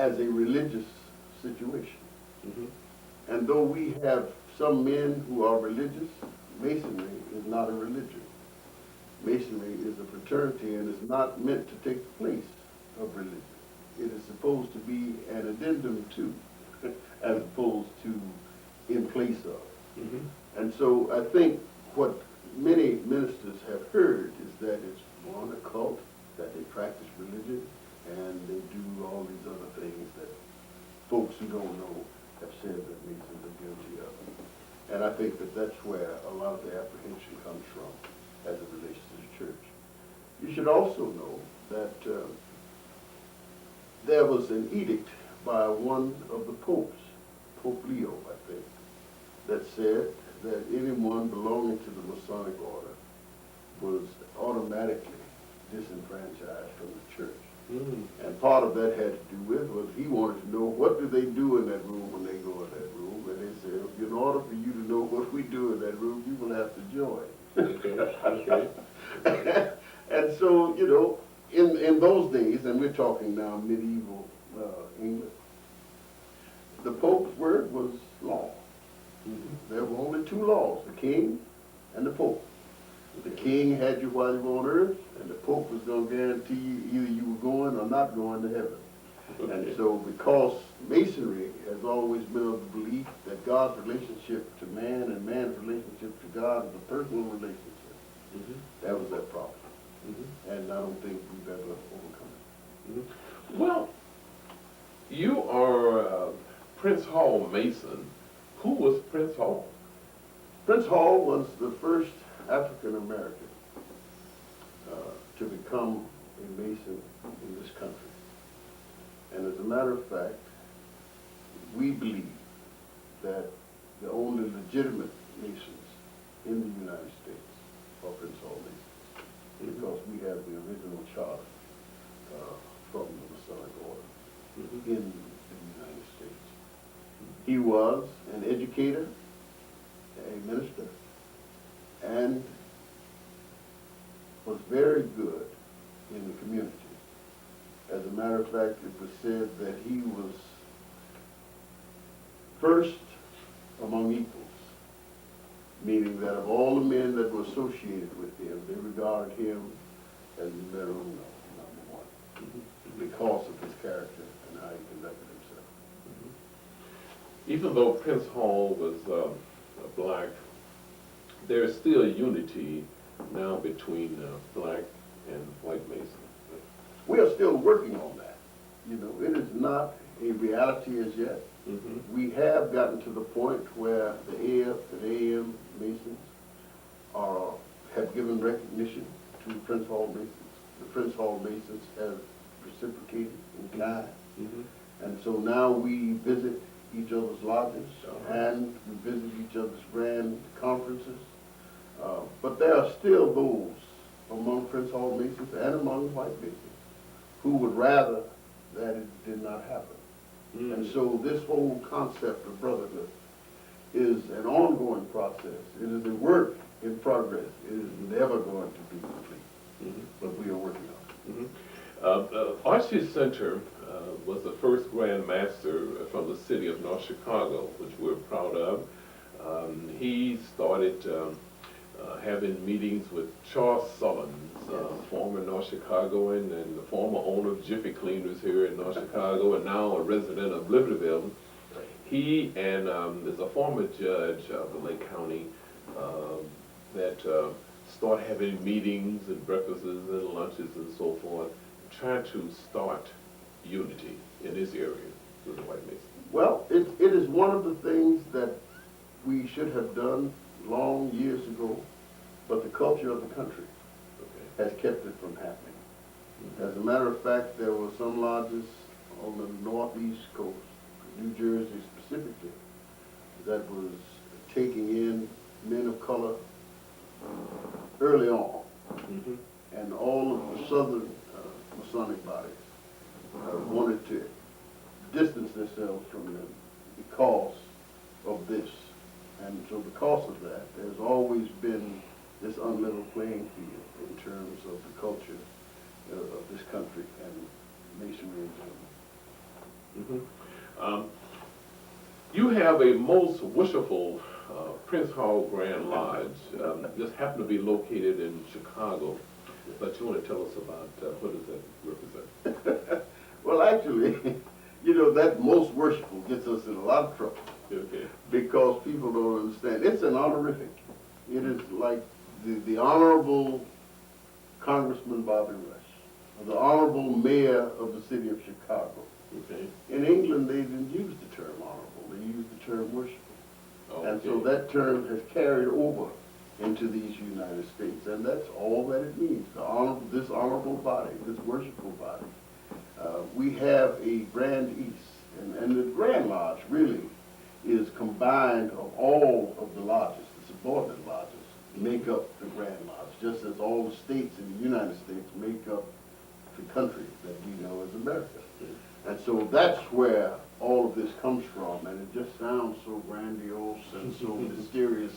as a religious situation. Mm-hmm. And though we have some men who are religious, Masonry is not a religion. Masonry is a fraternity and is not meant to take the place of religion. It is supposed to be an addendum to, as opposed to in place of. Mm-hmm. And so I think what many ministers have heard is that it's one, a cult, that they practice religion, and they do all these other things that folks who don't know have said that Masons are guilty of. And I think that that's where a lot of the apprehension comes from as it relates to the church. You should also know that there was an edict by one of the popes, Pope Leo, I think, that said that anyone belonging to the Masonic order was automatically disenfranchised from the church. Mm-hmm. And part of that had to do with was he wanted to know what do they do in that room when they go in that room. And they said, in order for you to know what we do in that room, you will have to join. Okay. Okay. And so, you know, in those days, and we're talking now medieval England, the Pope's word was law. Mm-hmm. There were only two laws, the king and the Pope. The king had you while you were on earth, and the Pope was going to guarantee you either you were going or not going to heaven. Okay. And so because Masonry has always been of the belief that God's relationship to man and man's relationship to God is a personal relationship, Mm-hmm. that was that problem. Mm-hmm. And I don't think we've ever overcome it. Mm-hmm. Well, you are Prince Hall Mason. Who was Prince Hall? Prince Hall was the first African American to become a Mason in this country. And as a matter of fact, we believe that the only legitimate Masons in the United States are Prince Hall Masons, because we have the original charter from the Masonic order Mm-hmm. in the United States. He was an educator, a minister, and was very good in the community. As a matter of fact, it was said that he was first among equals, meaning that of all the men that were associated with him, they regarded him as numero uno, number one, because of his character and how he conducted himself. Even though Prince Hall was black, there is still unity now between black and white Masons. We are still working on that. You know, it is not a reality as yet. Mm-hmm. We have gotten to the point where the AF and AM Masons have given recognition to the Prince Hall Masons. The Prince Hall Masons have reciprocated in kind. Mm-hmm. And so now we visit each other's lodges Uh-huh. and we visit each other's grand conferences. But there are still those among Prince Hall Masons and among white Masons who would rather that it did not happen. Mm-hmm. And so this whole concept of brotherhood is an ongoing process. It is a work in progress. It is never going to be complete, Mm-hmm. but we are working on it. Mm-hmm. Archie Center was the first Grand Master from the city of North Chicago, which we're proud of. He started having meetings with Charles Sullins, former North Chicagoan and the former owner of Jiffy Cleaners here in North Chicago, and now a resident of Libertyville. He and there's a former judge of the Lake County that start having meetings and breakfasts and lunches and so forth, trying to start unity in this area with the white Masons. Well, it is one of the things that we should have done long years ago, but the culture of the country has kept it from happening. Mm-hmm. As a matter of fact, there were some lodges on the northeast coast, New Jersey specifically, that was taking in men of color early on. Mm-hmm. And all of the southern Masonic bodies wanted to distance themselves from them because of this. And so because of that, there's always been this unlevel playing field in terms of the culture of this country and Masonry in general. have a most wishful Prince Hall Grand Lodge. This happened to be located in Chicago, but you want to tell us about what does that represent? Well, actually, you know, that most worshipful gets us in a lot of trouble. Okay. Because people don't understand. It's an honorific. It is like the Honorable Congressman Bobby Rush, or the Honorable Mayor of the City of Chicago. Okay. In England, they didn't use the term honorable. They used the term worshipful. Okay. And so that term has carried over into these United States, and that's all that it means. This honorable body, this worshipful body. We have a Grand East, and the Grand Lodge really is combined of all of the lodges, the subordinate lodges, make up the Grand Lodge, just as all the states in the United States make up the country that we know as America. And so that's where all of this comes from, and it just sounds so grandiose and so mysterious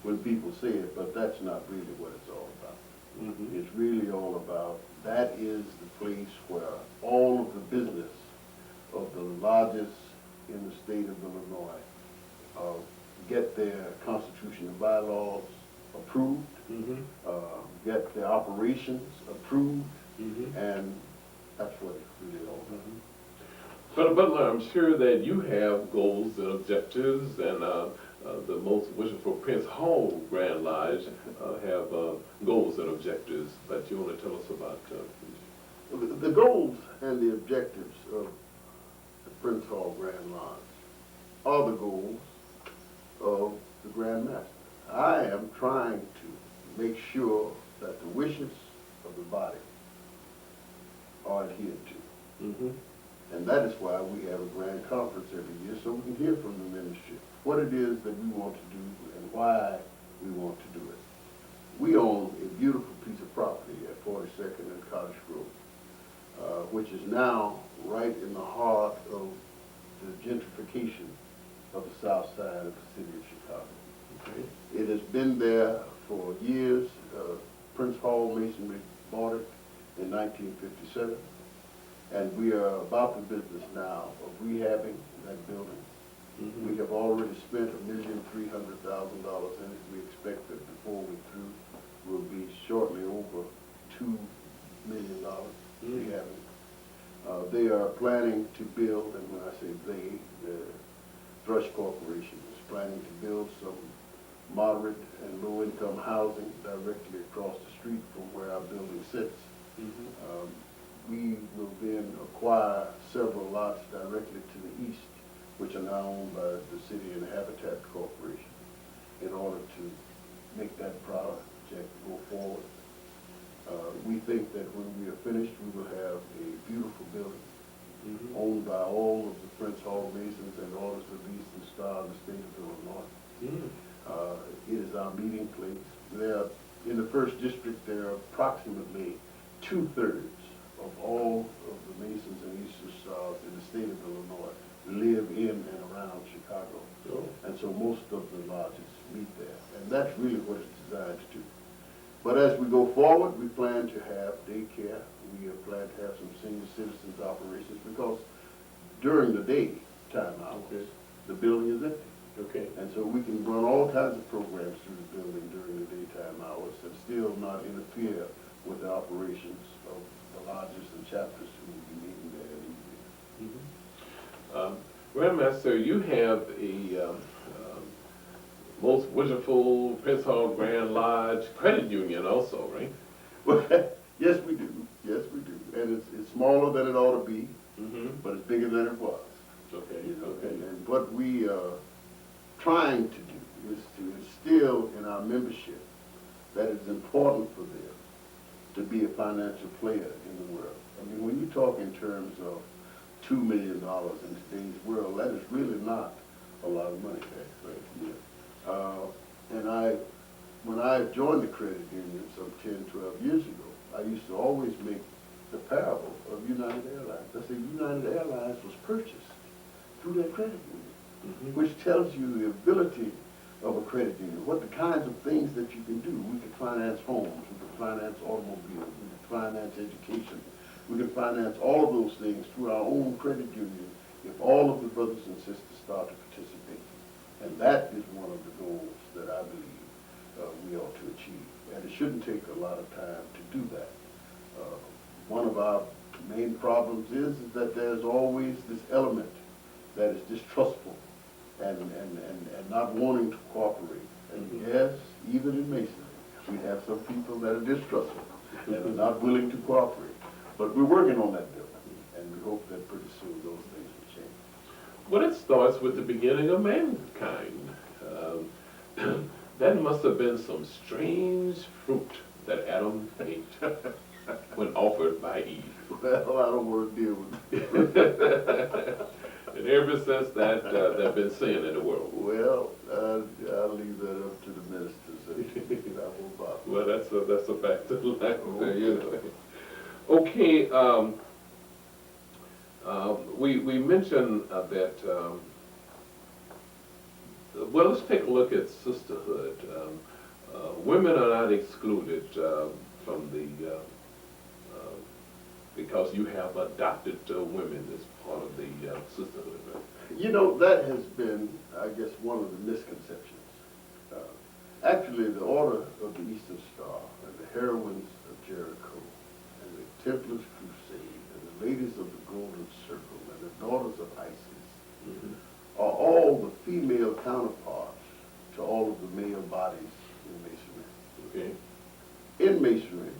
when people say it, but that's not really what it's all about. Mm-hmm. It's really all about, that is the place where all of the business of the lodges in the state of Illinois get their constitutional bylaws approved, Mm-hmm. get their operations approved, Mm-hmm. and that's what it's really all about. Mm-hmm. But Butler, I'm sure that you have goals and objectives, and the most wishful Prince Hall Grand Lodge have goals and objectives. But you want to tell us about The goals and the objectives of the Prince Hall Grand Lodge are the goals of the Grand Master. I am trying to make sure that the wishes of the body are adhered to. Mm-hmm. And that is why we have a grand conference every year, so we can hear from the ministry what it is that we want to do and why we want to do it. We own a beautiful piece of property at 42nd and Cottage Grove, which is now right in the heart of the gentrification of the south side of the city of Chicago. Okay. It has been there for years. Prince Hall Masonry bought it in 1957. And we are about the business now of rehabbing that building. Mm-hmm. We have already spent $1,300,000 in it. We expect that before we're through, we'll be shortly over $2 million rehabbing. They are planning to build, and when I say they, the Thrush Corporation is planning to build some moderate and low-income housing directly across the street from where our building sits. Mm-hmm. We will then acquire several lots directly to the east, which are now owned by the City and Habitat Corporation, in order to make that project go forward. We think that when we are finished, we will have a beautiful building owned by all of the Prince Hall Masons and Orders of the Eastern Star of the state of Illinois. It is our meeting place. In the first district, there are approximately 2/3 of all of the Masons and Eastern Stars in the state of Illinois live in and around Chicago. Oh. And so most of the lodges meet there. And that's really what it's designed to do. But as we go forward, we plan to have daycare. We plan to have some senior citizens operations, because during the daytime hours, the building is empty. Okay. And so we can run all kinds of programs through the building during the daytime hours and still not interfere with the operations of the lodges and chapters who will be meeting there in evening. Mm-hmm. Grandmaster, you have a most wonderful Prince Hall Grand Lodge credit union also, right? Well, yes, we do. Yes, we do. And it's smaller than it ought to be, but it's bigger than it was. Okay. You know, Okay. and what we are trying to do is to instill in our membership that it's important for them to be a financial player in the world. I mean, when you talk in terms of $2 million in today's world, that is really not a lot of money. Right. Yeah. And when I joined the credit union some 10, 12 years ago, I used to always make the parable of United Airlines. I said United Airlines was purchased through that credit union, which tells you the ability of a credit union, what the kinds of things that you can do. We could finance homes, we could finance automobiles, we could finance education, we could finance all of those things through our own credit union if all of the brothers and sisters start to participate. And that is one of the goals that I believe we ought to achieve. And it shouldn't take a lot of time to do that. One of our main problems is that there's always this element that is distrustful and not wanting to cooperate. And yes, even in Masonry, we have some people that are distrustful and are not willing to cooperate. But we're working on that bill, and we hope that pretty soon those things will change. Well, it starts with the beginning of mankind. That must have been some strange fruit that Adam ate when offered by Eve. Well, I don't want to deal with it. And ever since that, there's been sin in the world. Well, I'll leave that up to the ministers. I won't bother. Well, that's a fact of life. You know. Okay, we mentioned that. Well, let's take a look at sisterhood. Women are not excluded from the because you have adopted women as part of the sisterhood. Right? You know, that has been, I guess, one of the misconceptions. Actually, the Order of the Eastern Star and the Heroines of Jericho and the Templars Crusade and the Ladies of the Golden Circle and the Daughters of Isis are all the female counterparts to all of the male bodies in Masonry. Okay. In Masonry,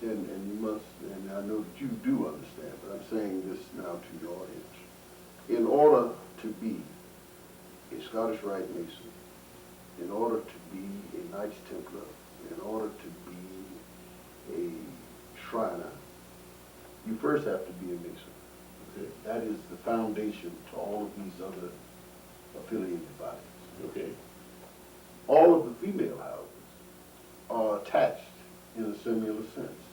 and you must, and I know that you do understand, but I'm saying this now to your audience. In order to be a Scottish Rite Mason, in order to be a Knights Templar, in order to be a Shriner, you first have to be a Mason. Okay. That is the foundation to all of these other affiliated bodies. Okay. All of the female houses are attached in a similar sense.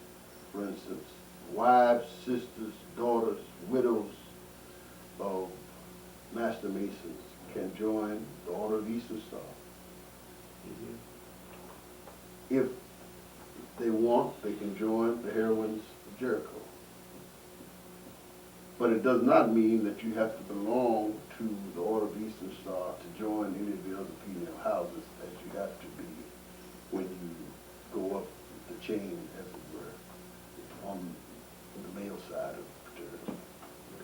For instance, wives, sisters, daughters, widows of Master Masons can join the Order of the Eastern Star. If they want, they can join the Heroines of Jericho. But it does not mean that you have to belong to the Order of the Eastern Star to join any of the other female houses, as you have to be when you go up the chain, as it were, on the male side of the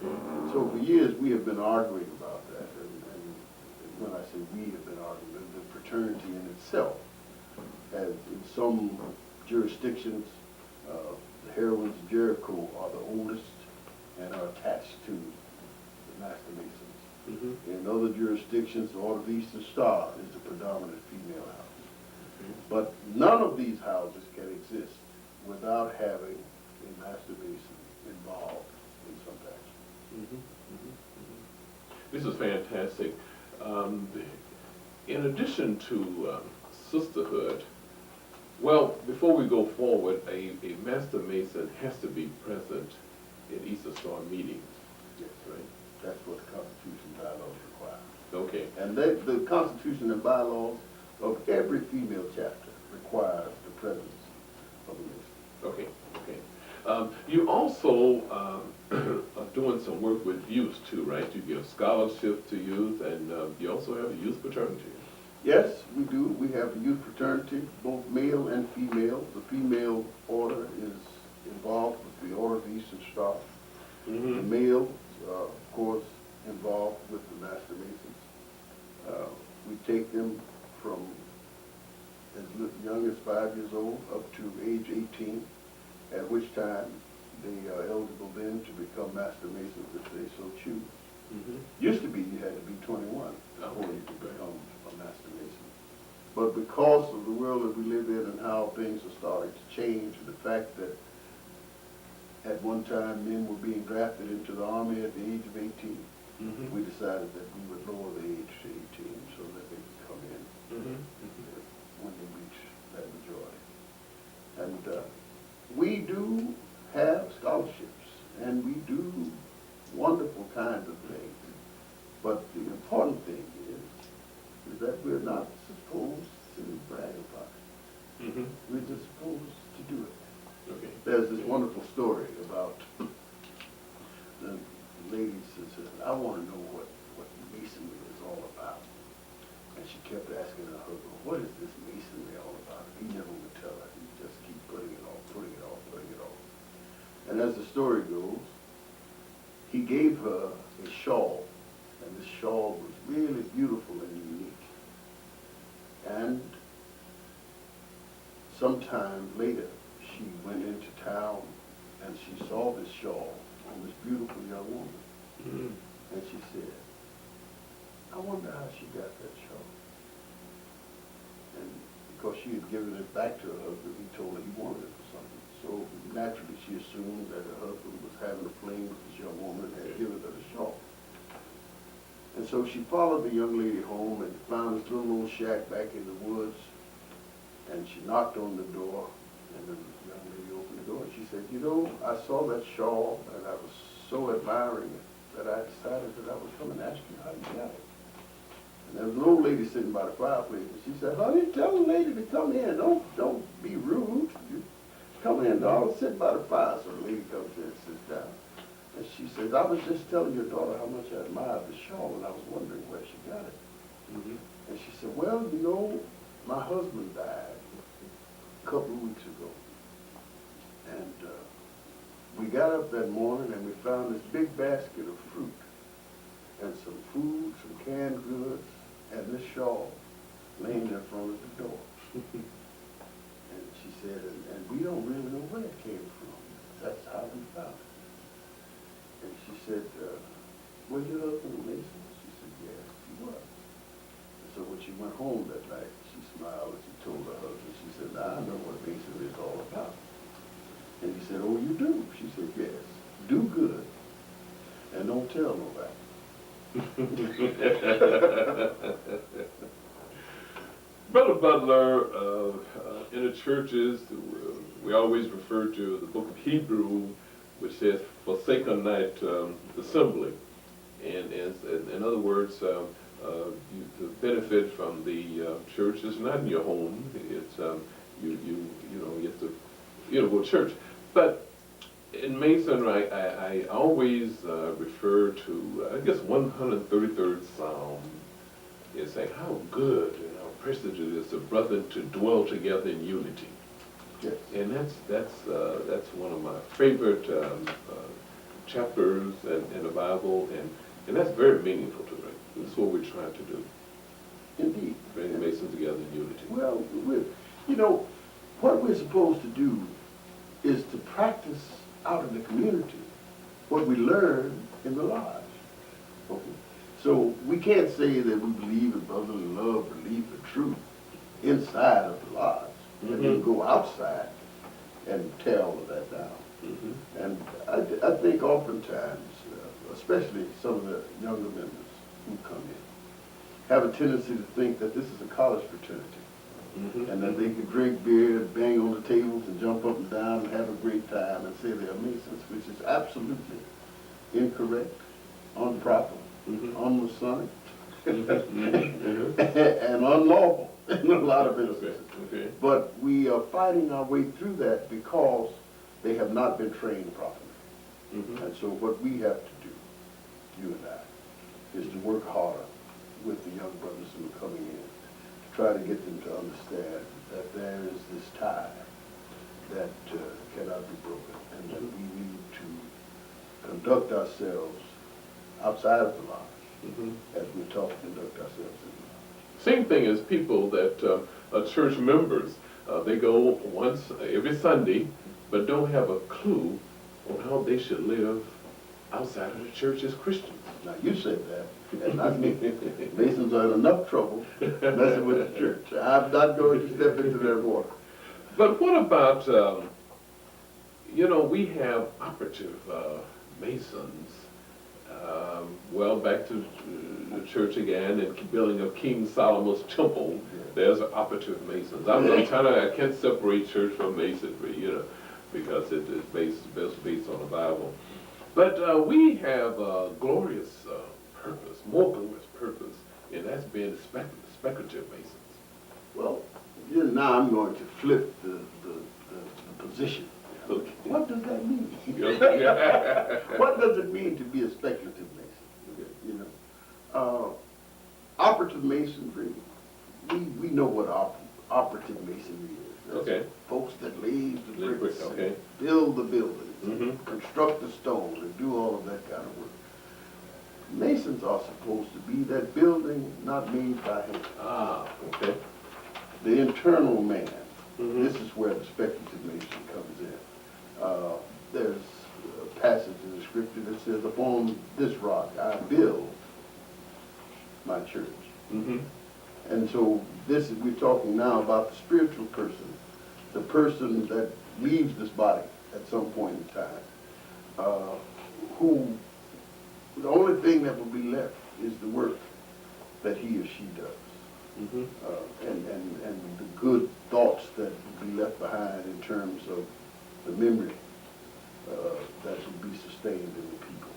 fraternity. So for years we have been arguing about that, and when I say we have been arguing, the fraternity in itself, as in some jurisdictions, the Heroines of Jericho are the oldest and are attached to the Master Masons. In other jurisdictions, the Order of the Eastern Star is the predominant female house. But none of these houses can exist without having a Master Mason involved in some fashion. This is fantastic. In addition to sisterhood, well, before we go forward, a Master Mason has to be present in Eastern Star meetings. Yes, right? That's what the Constitution and bylaws require. Okay. And the Constitution and bylaws of every female chapter requires the presence of a Mason. Okay, okay. You also are doing some work with youth too, right? You give scholarships to youth, and you also have a youth fraternity. Yes, we do. We have a youth fraternity, both male and female. The female order is involved with the Order of the Eastern Star. The males, of course, involved with the Master Masons. We take them from as young as 5 years old up to age 18, at which time they are eligible then to become Master Masons if they so choose. Used to be you had to be 21 before you could become a Master Mason. But because of the world that we live in and how things are starting to change, and the fact that at one time men were being drafted into the Army at the age of 18, we decided that we would lower the age to 18 so that they could come in when they reach that majority. And we do have scholarships, and we do wonderful kinds of things. But the important thing is that we're not supposed to brag about it. We're just supposed to do it. Okay. There's this wonderful story about the lady says, I want to know what Masonry is all about. And she kept asking her husband, what is this masonry all about? He never would tell her. He just keep putting it off, putting it off, putting it off. And as the story goes, he gave her a shawl, and this shawl was really beautiful and unique. And sometime later, she went into town and she saw this shawl on this beautiful young woman. Mm-hmm. And she said, I wonder how she got that shawl. And because she had given it back to her husband, he told her he wanted it for something. So naturally she assumed that her husband was having a fling with this young woman and had given her the shawl. And so she followed the young lady home and found this little old shack back in the woods. And she knocked on the door, and the young lady opened the door, and she said, you know, I saw that shawl, and I was so admiring it that I decided that I would come and ask you how you got it. And there was an old lady sitting by the fireplace, and she said, honey, tell the lady to come in. Don't be rude. You come in, darling, sit by the fire. So the lady comes in and sits down. And she says, I was just telling your daughter how much I admired the shawl, and I was wondering where she got it. Mm-hmm. And she said, well, you know, my husband died a couple of weeks ago. And we got up that morning and we found this big basket of fruit and some food, some canned goods, and this shawl laying in front of the door. And she said, and we don't really know where it came from. That's how we found it. And she said, was your husband a Mason? She said, yes, he was. And so when she went home that night, she smiled and she told her husband, she said, now I know what Masonry is all about. And he said, oh, you do? She said, yes. Do good and don't tell nobody. Brother Butler, in the churches, we always refer to the book of Hebrew, which says, forsake not assembly. And in other words, you to benefit from the church is not in your home. It's you have to go to church. But in Masonry, I always refer to, I guess, 133rd Psalm. It's like how good and how precious it is for brethren to dwell together in unity. Yes. And that's one of my favorite chapters in the Bible, and that's very meaningful to me. That's what we're trying to do. Indeed. Bring the Masons together in unity. Well, what we're supposed to do is to practice out in the community what we learn in the lodge. Okay? So we can't say that we believe in brotherly love, belief, and truth inside of the lodge, and then go outside and tear all of that down. Mm-hmm. And I think oftentimes, especially some of the younger members who come in, have a tendency to think that this is a college fraternity. Mm-hmm. And that they can drink beer, bang on the tables, and jump up and down and have a great time and say they're Masons, which is absolutely incorrect, improper, unmasonic, and unlawful in a lot of instances. Okay. But we are fighting our way through that because they have not been trained properly. Mm-hmm. And so what we have to do, you and I, is to work harder with the young brothers who are coming in, try to get them to understand that there is this tie that cannot be broken, and that we need to conduct ourselves outside of the lodge as we're taught to conduct ourselves in the lodge. Same thing as people that are church members. They go once every Sunday, but don't have a clue on how they should live outside of the church as Christians. Now, you said that, and not me. Masons are in enough trouble messing with the church. I'm not going to step into their water. But what about, we have operative Masons. Well, back to the church again, and building of King Solomon's temple, there's operative Masons. I can't separate church from Masonry, because it is based on the Bible. But we have a glorious purpose, more glorious purpose, and that's being speculative Masons. Well, now I'm going to flip the position. Okay. What does that mean? What does it mean to be a speculative Mason? Okay. Operative Masonry we know what operative masonry is. That's Okay. folks that lay the Lay bricks, brick, okay. and build the buildings, Mhm. construct the stone, and do all of that kind of work. Masons are supposed to be that building not made by hand. Ah, okay. The internal man. Mhm. This is where the speculative mason comes in. There's a passage in the scripture that says, upon this rock I build my church. Mhm. And so we're talking now about the spiritual person, the person that leaves this body at some point in time, who the only thing that will be left is the work that he or she does. Mhm. And the good thoughts that will be left behind in terms of the memory that will be sustained in the people.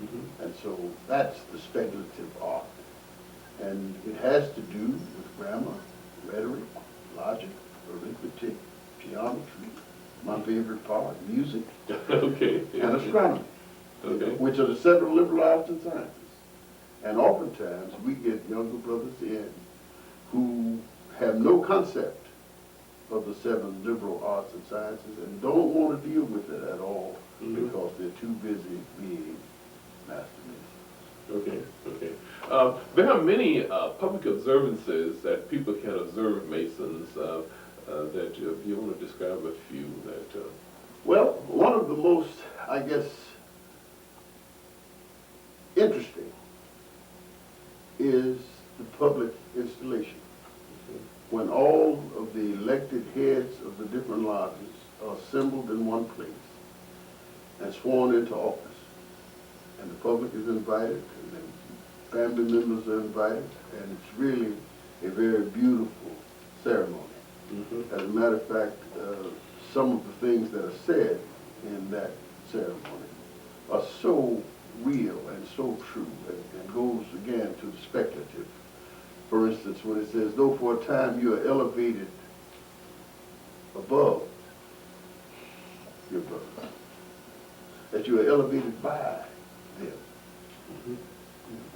Mhm. And so that's the speculative art. And it has to do with grammar, rhetoric, logic, arithmetic, geometry, my favorite part, music, Okay. and astronomy, Okay. which are the several liberal arts and sciences. And oftentimes we get younger brothers in who have no concept of the seven liberal arts and sciences and don't want to deal with it at all because they're too busy being master masons. Okay, okay. There are many public observances that people can observe Masons that if you want to describe a few that... Well, one of the most, I guess, interesting is the public installation. When all of the elected heads of the different lodges are assembled in one place and sworn into office, and the public is invited, and then family members are invited, and it's really a very beautiful ceremony. Mhm. As a matter of fact, some of the things that are said in that ceremony are so real and so true, and goes again to the speculative. For instance, when it says, though for a time you are elevated above your brothers, that you are elevated by them.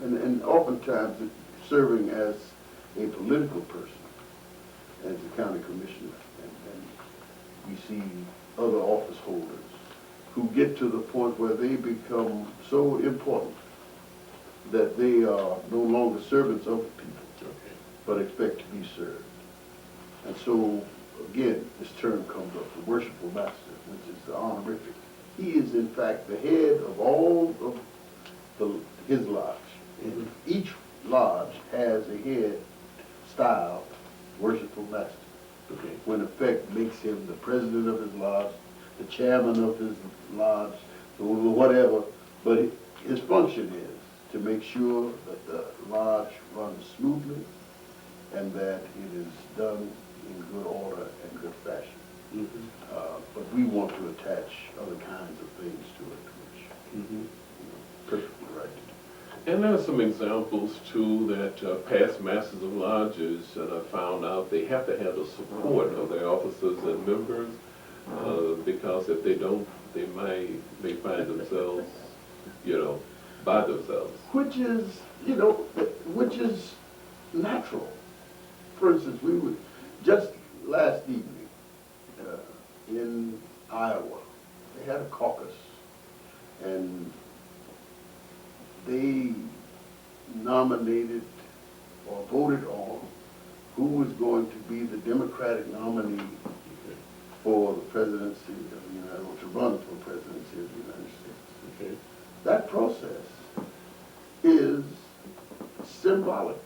And oftentimes it's serving as a political person, as a county commissioner, and we see other office holders who get to the point where they become so important that they are no longer servants of the people, Okay. but expect to be served. And so, again, this term comes up, the worshipful master, which is the honorific. He is, in fact, the head of all of his lodge. And each lodge has a head style worshipful master. Okay. Who in effect makes him the president of his lodge, the chairman of his lodge, or whatever. But his function is to make sure that the lodge runs smoothly and that it is done in good order and good fashion. But we want to attach other kinds of things to it, which perfectly right to do. And there are some examples too that past masters of lodges and I found out they have to have the support of their officers and members because if they don't, they may find themselves, by themselves. Which is, which is natural. For instance, we would, just last evening in Iowa, they had a caucus, and they nominated or voted on who was going to be the Democratic nominee for the presidency of the United States, to run for presidency of the United States. Okay. That process is symbolic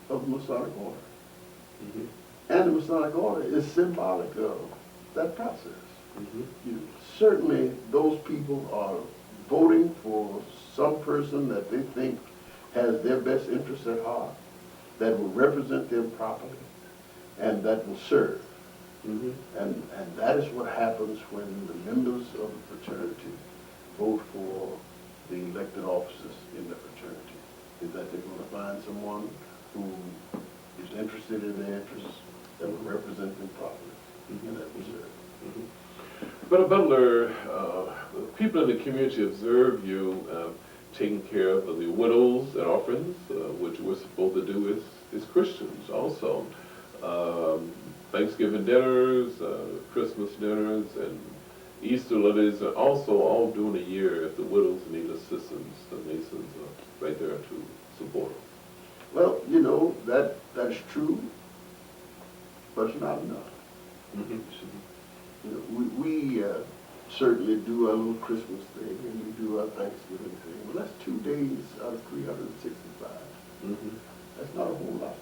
of the Masonic order. And the Masonic order is symbolic of that process. Certainly those people are voting for some person that they think has their best interests at heart, that will represent them properly, and that will serve. And that is what happens when the members of the fraternity vote for the elected officers in the fraternity, is that they're going to find someone who is interested in their interests, that will represent them properly, and that will serve. But Butler, people in the community observe you taking care of the widows and orphans, which we're supposed to do is is Christians also. Thanksgiving dinners, Christmas dinners, and Easter lilies are also all during the year. If the widows need assistance, the Masons are right there to support them. Well, that is true, but it's not enough. Mm-hmm. We certainly do our little Christmas thing and we do our Thanksgiving thing. Well, that's 2 days out of 365. Mm-hmm. That's not a whole lot.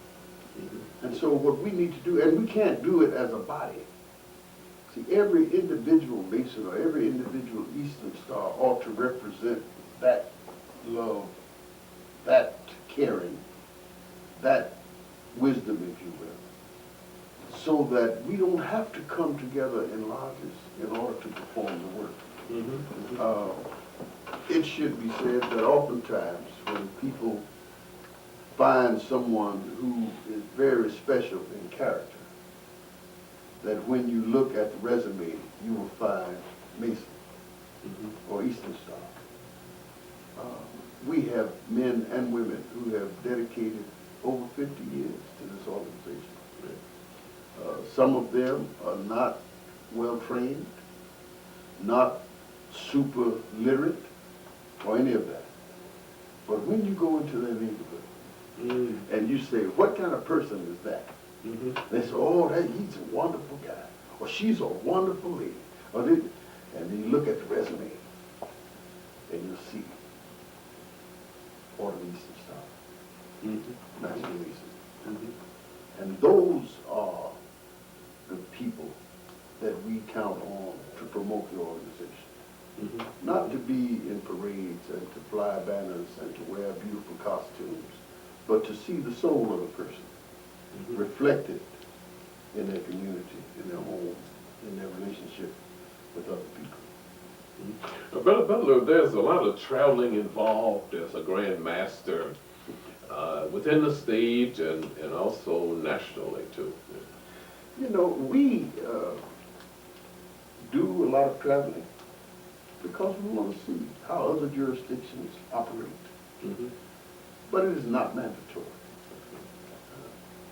Mm-hmm. And so what we need to do, and we can't do it as a body. See, every individual Mason or every individual Eastern Star ought to represent that love, that caring, that wisdom, if you will, so that we don't have to come together in lodges in order to perform the work. Mm-hmm. It should be said that oftentimes when people find someone who is very special in character, that when you look at the resume, you will find Mason or Eastern Star. We have men and women who have dedicated over 50 years to this organization. Some of them are not well trained, not super literate, or any of that. But when you go into their neighborhood and you say, what kind of person is that? Mm-hmm. They say, oh, he's a wonderful guy, or she's a wonderful lady. And then you look at the resume, and you'll see Order of Eastern Star, Master Mason. And those are the people that we count on to promote the organization. Not to be in parades and to fly banners and to wear beautiful costumes, but to see the soul of a person reflected in their community, in their home, in their relationship with other people. Brother Butler, there's a lot of traveling involved as a Grand Master within the state and also nationally too. We do a lot of traveling because we want to see how other jurisdictions operate. But it is not mandatory.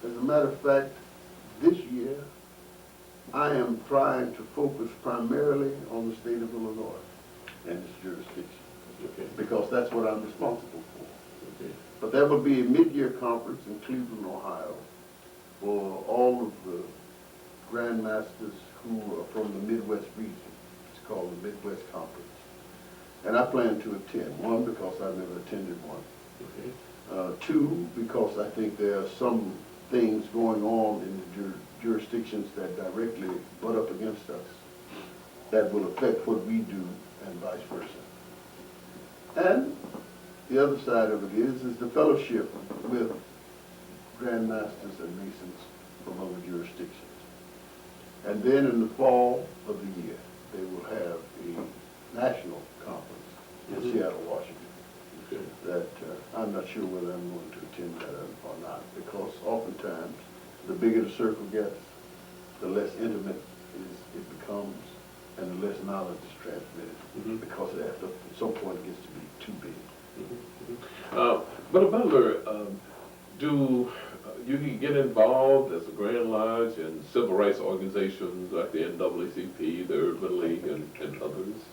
As a matter of fact, this year I am trying to focus primarily on the state of Illinois and its jurisdiction, because that's what I'm responsible for. But there will be a mid-year conference in Cleveland, Ohio, for all of the Grand Masters who are from the Midwest region. It's called the Midwest Conference. And I plan to attend. One, because I've never attended one. Two, because I think there are some things going on in the jurisdictions that directly butt up against us that will affect what we do and vice versa. And the other side of it is the fellowship with Grand Masters and Masons from other jurisdictions. And then in the fall of the year, they will have a national conference in Seattle, Washington. That I'm not sure whether I'm going to attend that or not, because oftentimes the bigger the circle gets, the less intimate it becomes, and the less knowledge is transmitted, because at some point it gets to be too big. But Butler, do you can get involved as a Grand Lodge in civil rights organizations like the NAACP, the Urban League, and others?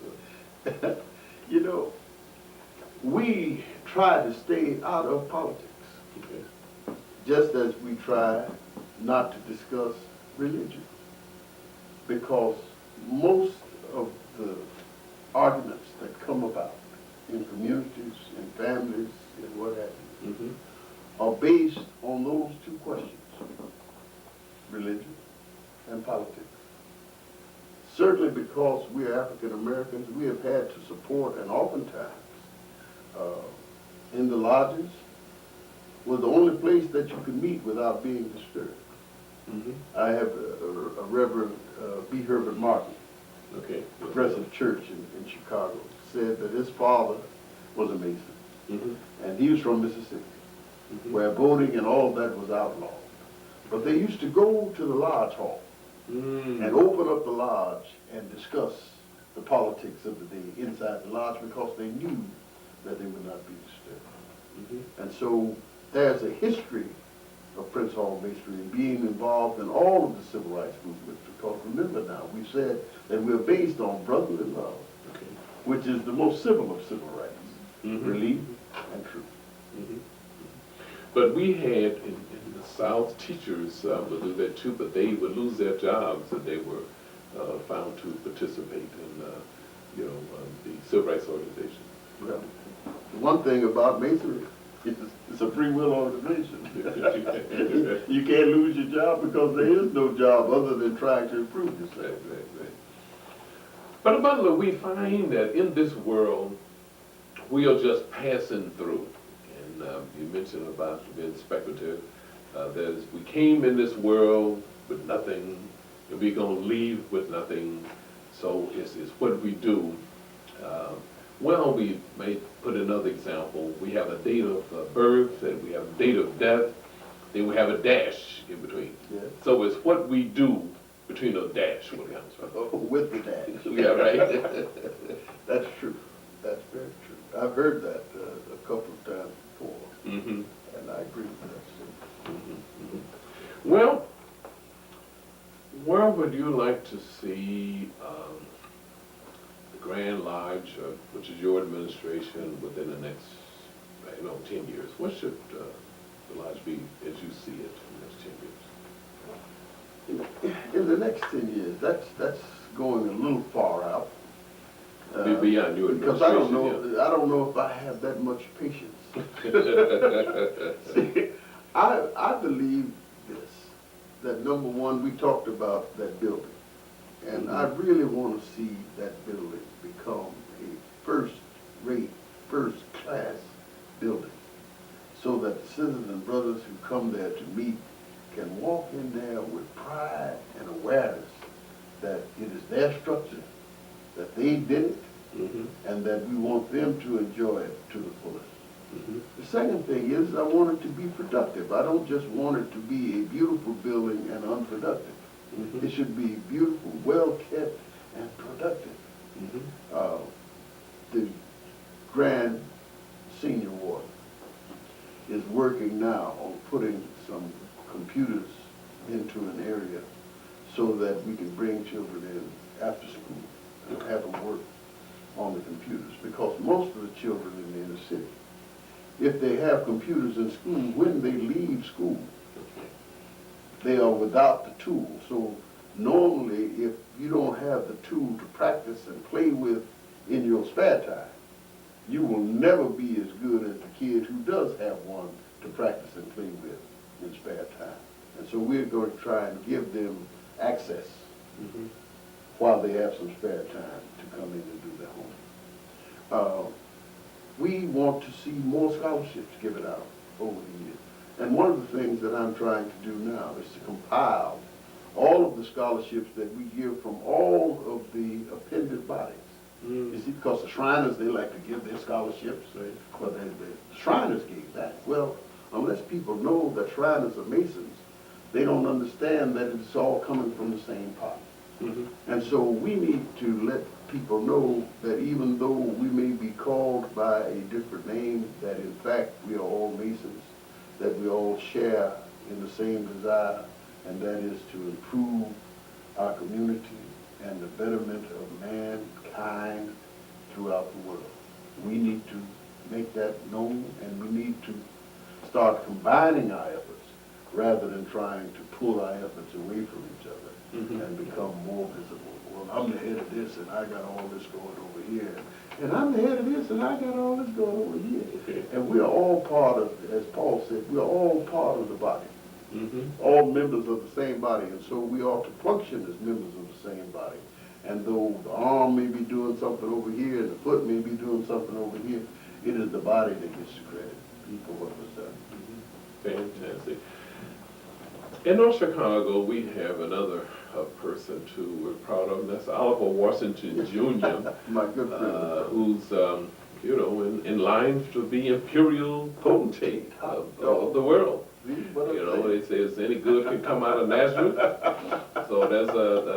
We try to stay out of politics, just as we try not to discuss religion, because most of the arguments that come about in communities, in families, in what have you, are based on those two questions, religion and politics. Certainly because we are African Americans, we have had to support, and oftentimes in the lodges was the only place that you could meet without being disturbed. I have a Reverend B. Herbert Martin, Progressive Church in Chicago, said that his father was a Mason, and he was from Mississippi, where voting and all that was outlawed. But they used to go to the lodge hall and open up the lodge and discuss the politics of the day inside the lodge, because they knew that they would not be disturbed. And so there's a history of Prince Hall Masonry and being involved in all of the civil rights movements. Because remember now, we said that we're based on brotherly love, Okay. which is the most civil of civil rights, relief and truth. But we had in the South, teachers would do that too, but they would lose their jobs if they were found to participate in, the civil rights organization. Well, the one thing about Masonry is it's a free will organization. You can't lose your job because there is no job other than trying to improve yourself. Right. But Butler, we find that in this world, we are just passing through. And you mentioned about being speculative. We came in this world with nothing, and we're going to leave with nothing. So it's what we do. Well, we may put another example. We have a date of birth, and we have a date of death, then we have a dash in between. Yes. So it's what we do between those dash what counts, right? With the dash. Yeah, right. That's true. That's very true. I've heard that a couple of times before, and I agree with that. Well, where would you like to see the Grand Lodge, which is your administration, within the next, 10 years? What should the lodge be as you see it in the next 10 years? In the next 10 years, that's going a little far out. Beyond your administration, because I don't know if I have that much patience. See, I believe this, that number one, we talked about that building, and I really want to see that building become a first-rate, first-class building, so that the sisters and brothers who come there to meet can walk in there with pride and awareness that it is their structure, that they did it, and that we want them to enjoy it to the fullest. The second thing is I want it to be productive. I don't just want it to be a beautiful building and unproductive. It should be beautiful, well-kept, and productive. The Grand Senior Ward is working now on putting some computers into an area so that we can bring children in after school and have them work on the computers, because most of the children in the inner city, if they have computers in school, when they leave school, they are without the tool. So normally, if you don't have the tool to practice and play with in your spare time, you will never be as good as the kid who does have one to practice and play with in spare time. And so we're going to try and give them access while they have some spare time to come in and do their homework. We want to see more scholarships given out over the years. And one of the things that I'm trying to do now is to compile all of the scholarships that we give from all of the appended bodies. You see, because the Shriners, they like to give their scholarships, but the Shriners gave that. Well, unless people know that Shriners are Masons, they don't understand that it's all coming from the same pot. And so we need to let people know that even though we may be called by a different name, that in fact we are all Masons, that we all share in the same desire, and that is to improve our community and the betterment of mankind throughout the world. We need to make that known, and we need to start combining our efforts rather than trying to pull our efforts away from each other and become more visible. Well, I'm the head of this, and I got all this going over here. And I'm the head of this, and I got all this going over here. And we're all part of, as Paul said, we're all part of the body. All members of the same body. And so we ought to function as members of the same body. And though the arm may be doing something over here, and the foot may be doing something over here, it is the body that gets the credit for what was done. Fantastic. In North Chicago, we have another person too we're proud of, and that's Oliver Washington Jr., My good friend. who's, in line to be imperial potentate of the world. They say it's any good can come out of Nazareth. So there's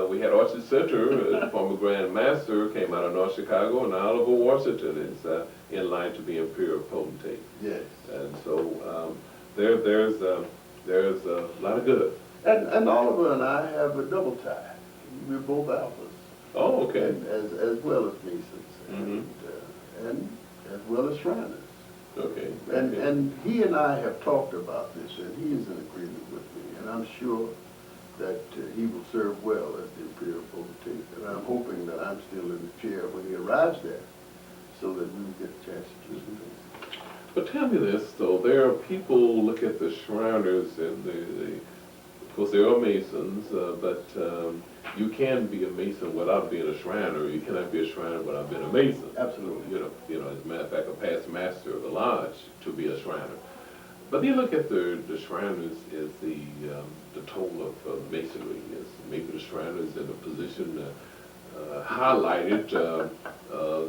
we had Orchard Center, former Grand Master, came out of North Chicago, and Oliver Washington is in line to be imperial potentate. Yes. And so there's There's a lot of good. And Oliver and I have a double tie. We're both alphas. Oh, okay. And as well as Masons, and as well as Shriners. Okay. And he and I have talked about this, and he is in agreement with me, and I'm sure that he will serve well as the Imperial Potentate, and I'm hoping that I'm still in the chair when he arrives there, so that we will get a chance to do some things. But tell me this, though. There are people look at the Shriners, and of course, they are Masons, but you can be a Mason without being a Shriner. You cannot be a Shriner without being a Mason. Absolutely. As a matter of fact, a past master of the lodge to be a Shriner. But they look at the Shriners as the toll of Masonry. As maybe the Shriners in a position highlighted,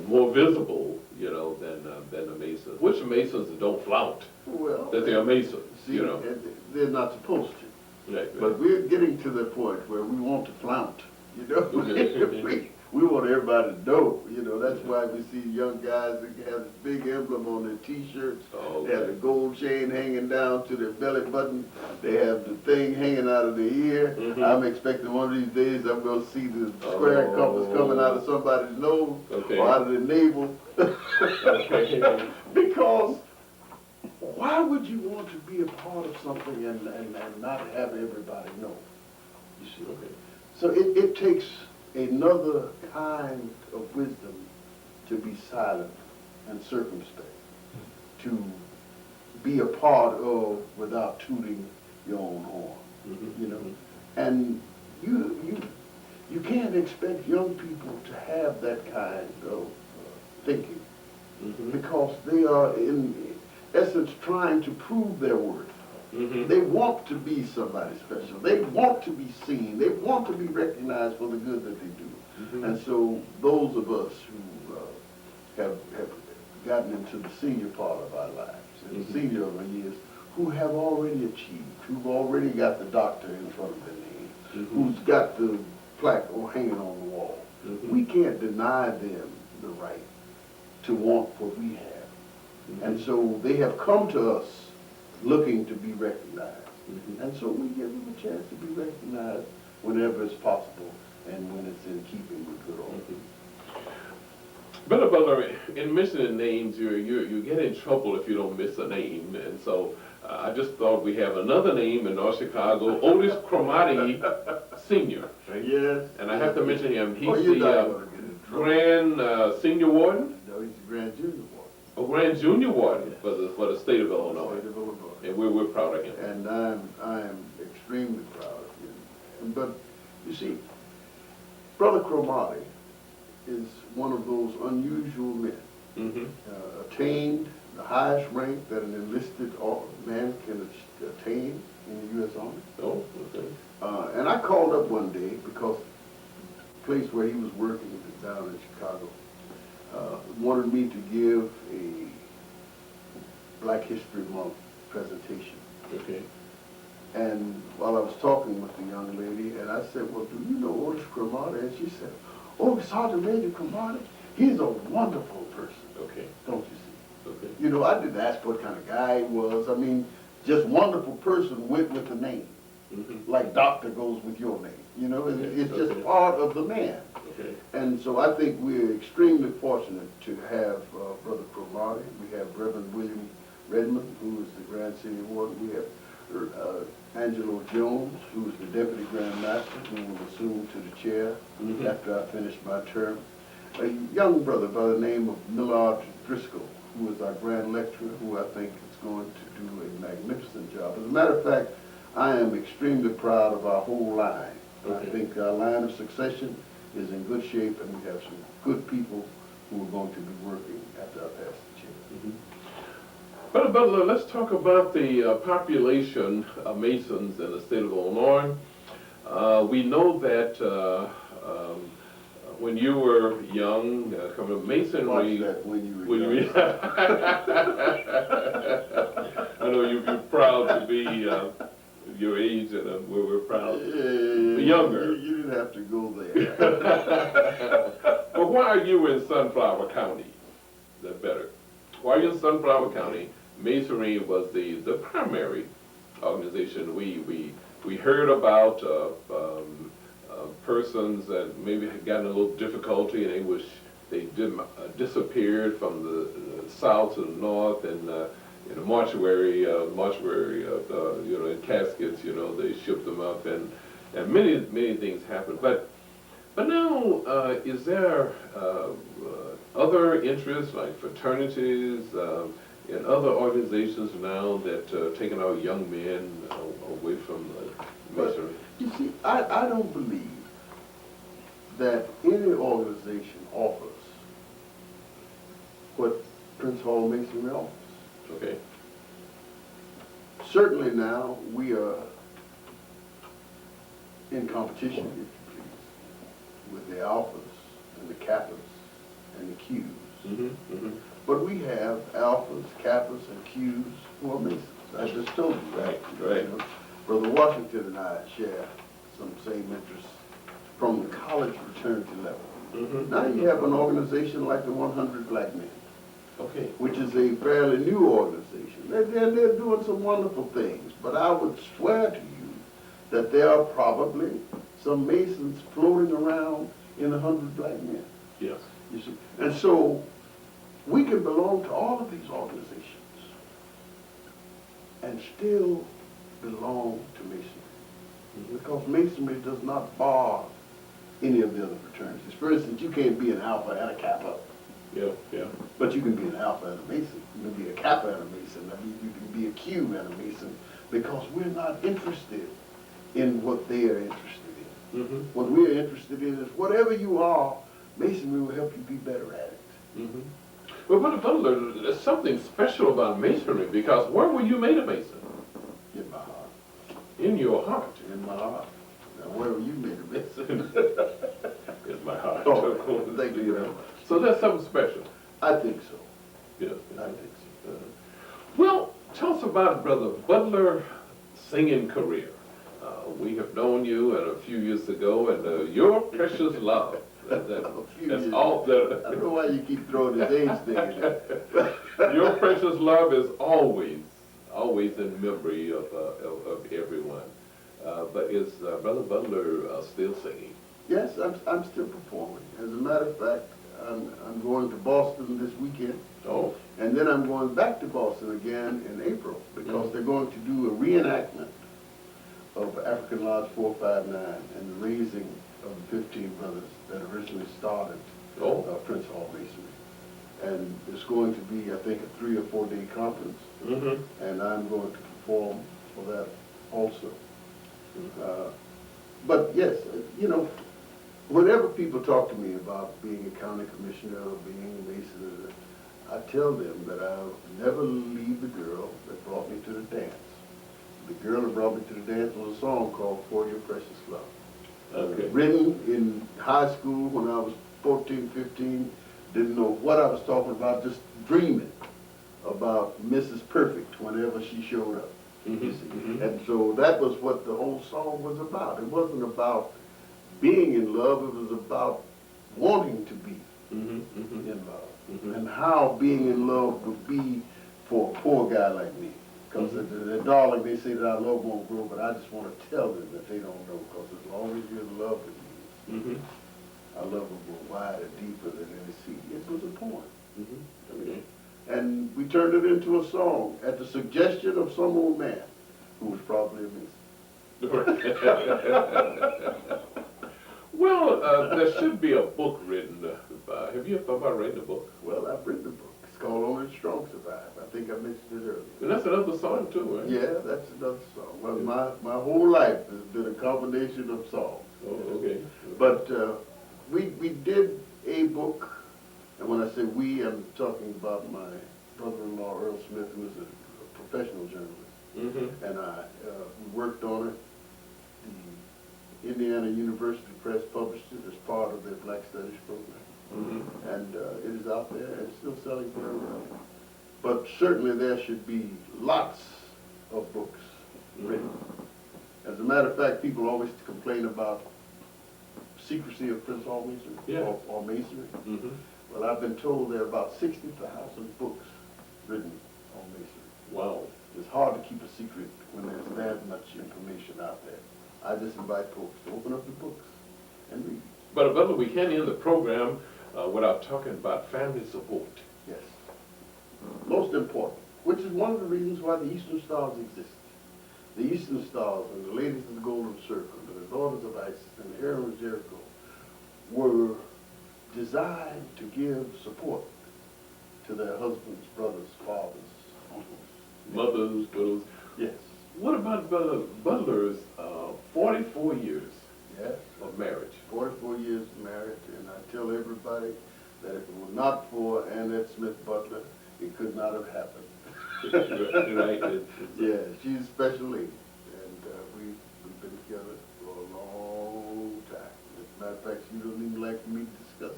more visible, than the Masons. Which Masons don't flout Well, that they are Masons, see, they're not supposed to. Right. But we're getting to the point where we want to flaunt, Okay. we want everybody to know, that's why we see young guys that have this big emblem on their T-shirts. Oh, They have the gold chain hanging down to their belly button. They have the thing hanging out of their ear. I'm expecting one of these days I'm going to see the square compass coming out of somebody's nose or out of their navel. Okay. Because why would you want to be a part of something and not have everybody know? You see? Okay. So it takes another kind of wisdom to be silent and circumspect, to be a part of without tooting your own horn, And you can't expect young people to have that kind of thinking because they are in essence trying to prove their worth. They want to be somebody special. They want to be seen. They want to be recognized for the good that they do. And so those of us who have gotten into the senior part of our lives, and the senior of our years, who have already achieved, who've already got the doctor in front of their name, who's got the plaque hanging on the wall, we can't deny them the right to want what we have. And so they have come to us looking to be recognized. And so we give them a chance to be recognized whenever it's possible and when it's in keeping with good order. Brother Butler, in mentioning names, you get in trouble if you don't miss a name. And so I just thought we have another name in North Chicago, Otis Cromartie Sr. Right? Yes. And I have to mention him. He's you're not the gonna get in trouble. Grand Senior Warden? No, he's the Grand Junior Warden. A Grand Junior Warden for the state of Illinois. State of Illinois. And we're proud of him. And I'm extremely proud of him. But you see, Brother Cromartie is one of those unusual men. Attained the highest rank that an enlisted man can attain in the U.S. Army. Oh, okay. And I called up one day because the place where he was working down in Chicago wanted me to give a Black History Month presentation. Okay. And while I was talking with the young lady, and I said, well, do you know Otis Cromartie? And she said, oh, Sergeant Major Cromartie, he's a wonderful person. Okay. Don't you see? Okay. I didn't ask what kind of guy he was. I mean, just wonderful person went with the name. Like doctor goes with your name. It's just part of the man. Okay. And so I think we're extremely fortunate to have Brother Cromartie. We have Reverend William Redmond, who is the Grand Senior Warden. We have Angelo Jones, who is the Deputy Grand Master, who will assume to the chair after I finish my term. A young brother by the name of Millard Driscoll, who is our Grand Lecturer, who I think is going to do a magnificent job. As a matter of fact, I am extremely proud of our whole line. I think our line of succession is in good shape, and we have some good people who are going to be working after I pass the chair. Brother Butler, let's talk about the population of Masons in the state of Illinois. We know that when you were young, coming to Masonry, Watch that when you were young. I know you're proud to be your age, and we're proud. Younger. You didn't have to go there. But why are you in Sunflower County? That better. Why are you in Sunflower County? Masonry was the primary organization, we heard about persons that maybe had gotten a little difficulty and disappeared from the south to the north, and in a mortuary, in caskets, they shipped them up, and many things happened. But now, is there other interests like fraternities and other organizations now that taking our young men away from masonry? You see, I don't believe that any organization offers what Prince Hall Masonry offers. Okay. Certainly now we are in competition, if you please, with the Alphas and the Kappas and the Qs. Mm-hmm, mm-hmm. But we have Alphas, Kappas, and Qs who are Masons. I just told you that. Right. Brother Washington and I share some same interests from the college fraternity level. Mm-hmm. Now you have an organization like the 100 Black Men, Okay. which is a fairly new organization. They're doing some wonderful things, but I would swear to you that there are probably some Masons floating around in the 100 Black Men. Yes. You see? And so we can belong to all of these organizations and still belong to Masonry. Because Masonry does not bar any of the other fraternities. For instance, you can't be an Alpha and a Kappa. Yeah, yeah. But you can be an Alpha and a Mason. You can be a Kappa and a Mason. I mean, you can be a Q and a Mason, because we're not interested in what they are interested in. Mm-hmm. What we're interested in is whatever you are, Masonry will help you be better at it. Mm-hmm. Well, Brother Butler, there's something special about Masonry, because where were you made a Mason? In my heart. In your heart. In my heart. Now, where were you made a Mason? In my heart. Oh, thank you very much. So that's something special. I think so. Yeah. I think so. Well, tell us about Brother Butler singing career. We have known you a few years ago, and your precious love. That's all. I don't know why you keep throwing this age thing in there. Your precious love is always in memory of everyone. But is Brother Butler still singing? Yes, I'm still performing. As a matter of fact, I'm going to Boston this weekend. Oh. And then I'm going back to Boston again in April, because they're going to do a reenactment of African Lodge 459 and the raising of the 15 brothers that originally started Prince Hall Masonry. And it's going to be, I think, a 3 or 4 day conference. Mm-hmm. And I'm going to perform for that also. But yes, whenever people talk to me about being a county commissioner or being a Mason, I tell them that I'll never leave the girl that brought me to the dance. The girl that brought me to the dance was a song called For Your Precious Love. Okay. Written in high school when I was 14, 15, didn't know what I was talking about, just dreaming about Mrs. Perfect whenever she showed up. Mm-hmm. Mm-hmm. And so that was what the whole song was about. It wasn't about being in love, it was about wanting to be in love. And how being in love would be for a poor guy like me. Because the darling, they say that our love won't grow, but I just want to tell them that they don't know, because as long as you're in love with me, our love will go wider, deeper than any sea. It was a poem. Okay. And we turned it into a song at the suggestion of some old man who was probably a Mason. Well, there should be a book written. Have you thought about writing a book? Well, I've written a book. It's called Only the Strong Survive. I think I mentioned it earlier. And that's another song too, right? Yeah, that's another song. Well, my whole life has been a combination of songs. Oh, okay. But we did a book, and when I say we, I'm talking about my brother-in-law, Earl Smith, who is a professional journalist. And I we worked on it. The Indiana University Press published it as part of their Black Studies program. And it is out there and still selling very well. But certainly there should be lots of books written. As a matter of fact, people always complain about secrecy of Prince Hall Masonry or Masonry. Well, I've been told there are about 60,000 books written on Masonry. Wow. It's hard to keep a secret when there's that much information out there. I just invite folks to open up the books and read. But Butler, we can't end the program without talking about family support. Yes. Most important, which is one of the reasons why the Eastern Stars exist. The Eastern Stars and the Ladies of the Golden Circle and the Daughters of Isis and the Heroes of Jericho were designed to give support to their husbands, brothers, fathers, uncles, Mothers, widows. yes, What about Butler's 44 years yes, of marriage? 44 years of marriage, and I tell everybody that if it were not for Annette Smith Butler, it could not have happened. Right. Yeah, she's a special lady, and we've been together for a long time. As a matter of fact, she doesn't even like for me to discuss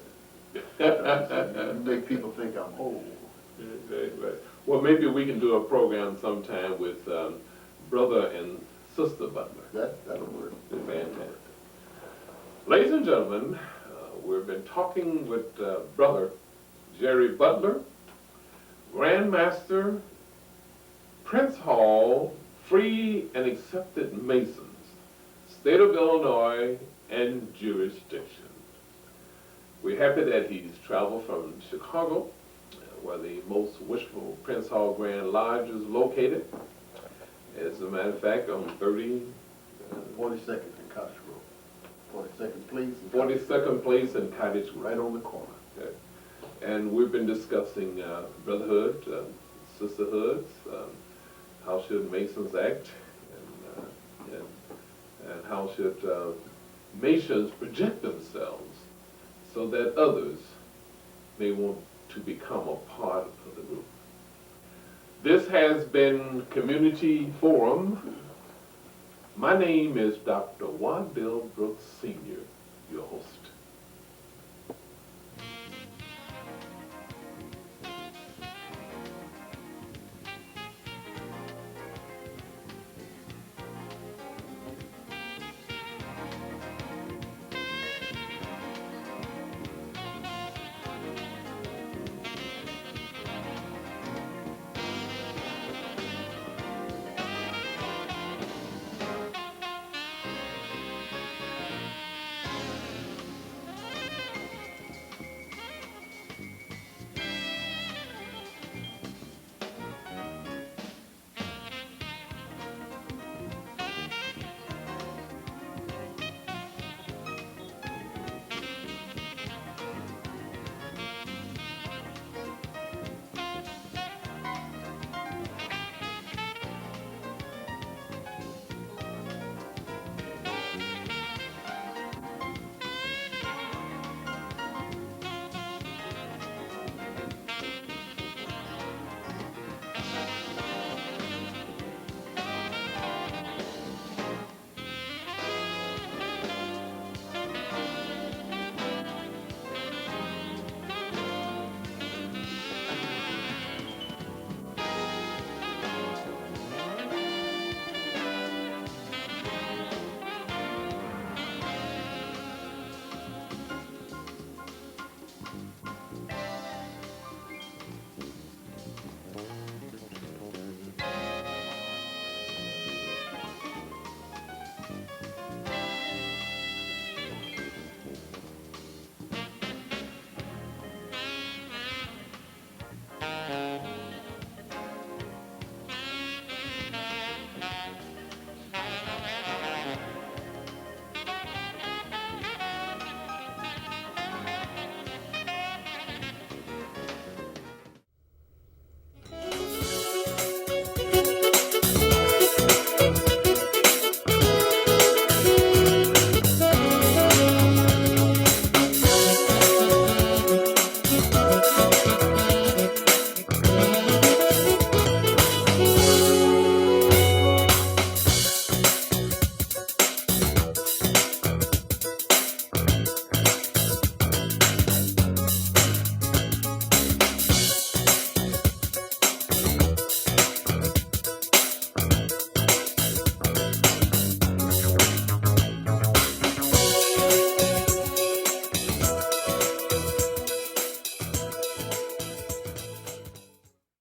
it. You make people think I'm old. Right. Well, maybe we can do a program sometime with brother and sister Butler. That'll work. Fantastic. Ladies and gentlemen, we've been talking with brother Jerry Butler, Grand Master, Prince Hall, Free and Accepted Masons, State of Illinois, and jurisdiction. We're happy that he's traveled from Chicago, where the most wishful Prince Hall Grand Lodge is located. As a matter of fact, on 42nd and Cottage Road. 42nd place. 42nd place in Cottage Road. Right on the corner. Okay. And we've been discussing brotherhood, sisterhoods, how should Masons act, and how should Masons project themselves so that others may want to become a part of the group. This has been Community Forum. My name is Dr. Wandell Brooks Sr., your host.